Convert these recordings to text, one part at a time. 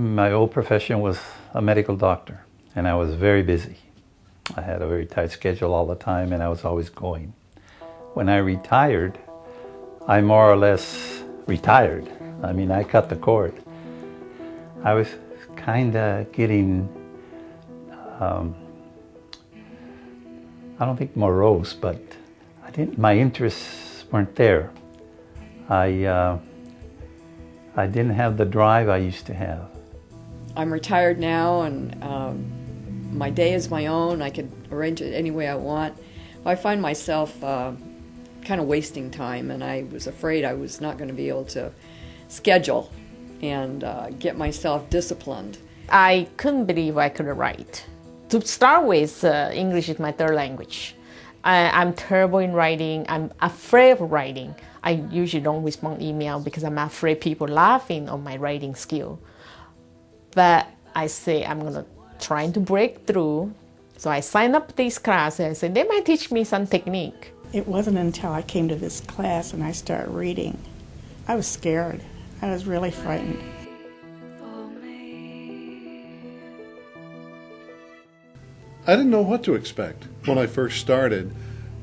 My old profession was a medical doctor, and I was very busy. I had a very tight schedule all the time, and I was always going. When I retired, I more or less retired. I mean, I cut the cord. I was kind of getting, I don't think morose, but my interests weren't there. I didn't have the drive I used to have. I'm retired now, and my day is my own. I could arrange it any way I want. I find myself kind of wasting time, and I was afraid I was not going to be able to schedule and get myself disciplined. I couldn't believe I could write. To start with, English is my third language. I'm terrible in writing. I'm afraid of writing. I usually don't respond email because I'm afraid people laughing on my writing skill. But I say I'm gonna try to break through. So I signed up these classes. I said they might teach me some technique. It wasn't until I came to this class and I started reading. I was scared. I was really frightened. I didn't know what to expect when I first started,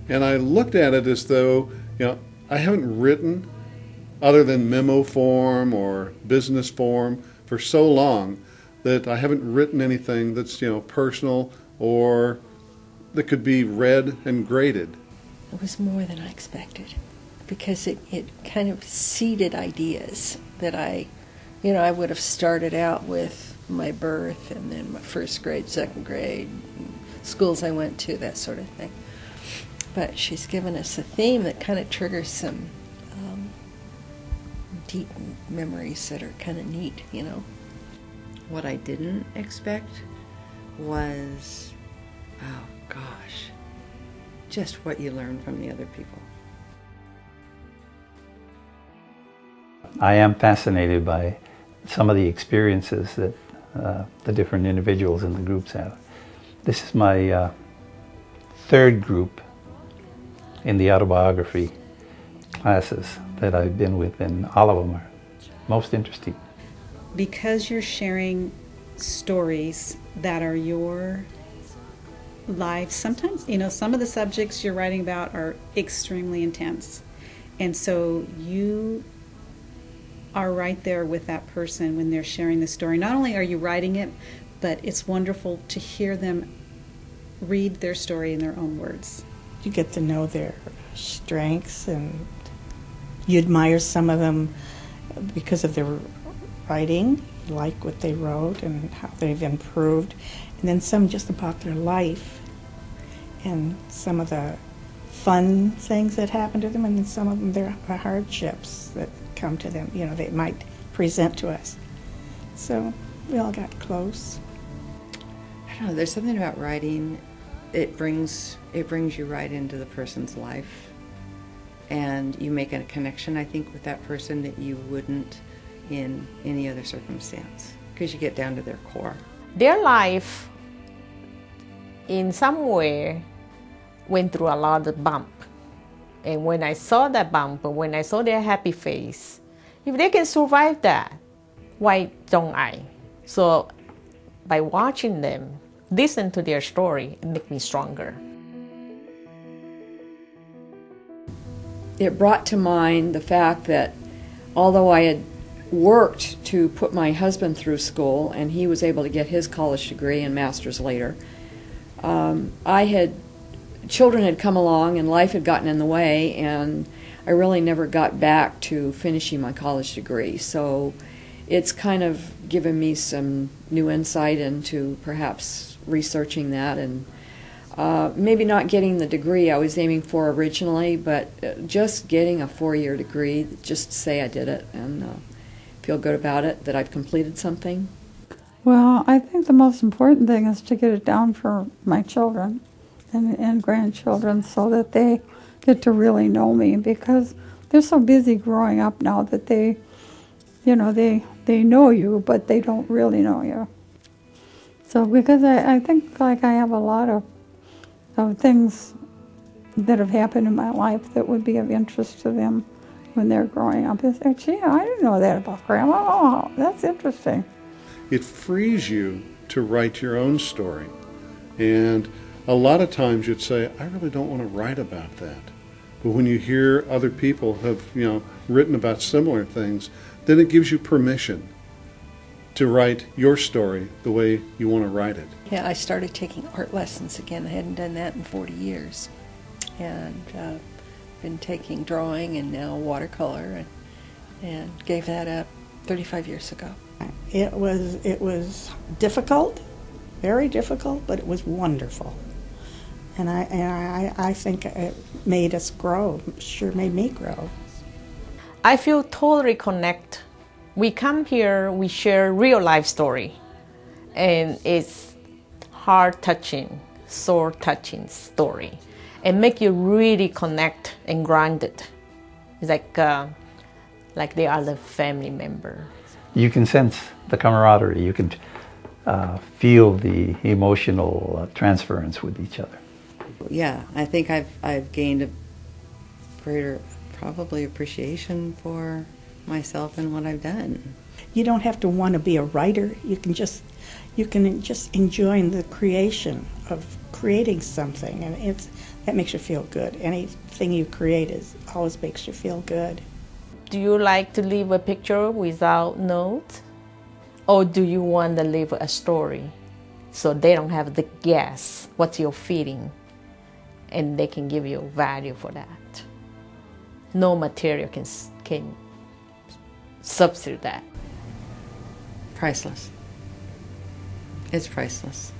and I looked at it as though, I haven't written other than memo form or business form for so long that I haven't written anything that's, personal or that could be read and graded. It was more than I expected because it kind of seeded ideas that I would have started out with my birth and then my first grade, second grade, schools I went to, that sort of thing. But she's given us a theme that kind of triggers some deep memories that are kind of neat, What I didn't expect was, oh gosh, just what you learn from the other people. I am fascinated by some of the experiences that the different individuals in the groups have. This is my third group in the autobiography classes that I've been with, and all of them are most interesting. Because you're sharing stories that are your life, sometimes, some of the subjects you're writing about are extremely intense. And so you are right there with that person when they're sharing the story. Not only are you writing it, but it's wonderful to hear them read their story in their own words. You get to know their strengths, and you admire some of them because of their writing. You like what they wrote and how they've improved. And then some just about their life and some of the fun things that happen to them, and then some of them the hardships that come to them, they might present to us. So we all got close. I don't know, there's something about writing, it brings you right into the person's life, and you make a connection, I think, with that person that you wouldn't in any other circumstance, because you get down to their core. Their life, in some way, went through a lot of bump. And when I saw that bump, when I saw their happy face, if they can survive that, why don't I? So by watching them, listen to their story, it makes me stronger. It brought to mind the fact that although I had worked to put my husband through school and he was able to get his college degree and master's later, children had come along and life had gotten in the way, and I really never got back to finishing my college degree. So it's kind of given me some new insight into perhaps researching that, and maybe not getting the degree I was aiming for originally, but just getting a 4-year degree, just to say I did it and feel good about it, that I've completed something. Well, I think the most important thing is to get it down for my children and grandchildren so that they get to really know me, because they're so busy growing up now that they know you, but they don't really know you. So because I think like I have a lot of things that have happened in my life that would be of interest to them when they're growing up. They say, gee, I didn't know that about Grandma. Oh, that's interesting. it frees you to write your own story. And a lot of times you'd say, I really don't want to write about that. But when you hear other people have, written about similar things, then it gives you permission to write your story the way you want to write it. Yeah, I started taking art lessons again. I hadn't done that in 40 years. And been taking drawing and now watercolor, and gave that up 35 years ago. It was difficult, very difficult, but it was wonderful. And I think it made us grow, sure made me grow. I feel totally connected. We come here, we share real life story, and it's heart-touching, soul-touching story, and make you really connect and grounded. It's like they are the family member. You can sense the camaraderie. You can feel the emotional transference with each other. Yeah, I think I've gained a greater probably appreciation for myself and what I've done. You don't have to want to be a writer. You can just enjoy the creation of creating something, and that makes you feel good. Anything you create always makes you feel good. Do you like to leave a picture without notes? Or do you want to leave a story so they don't have to guess what you're feeling, and they can give you value for that? No material can substitute that. Priceless. It's priceless.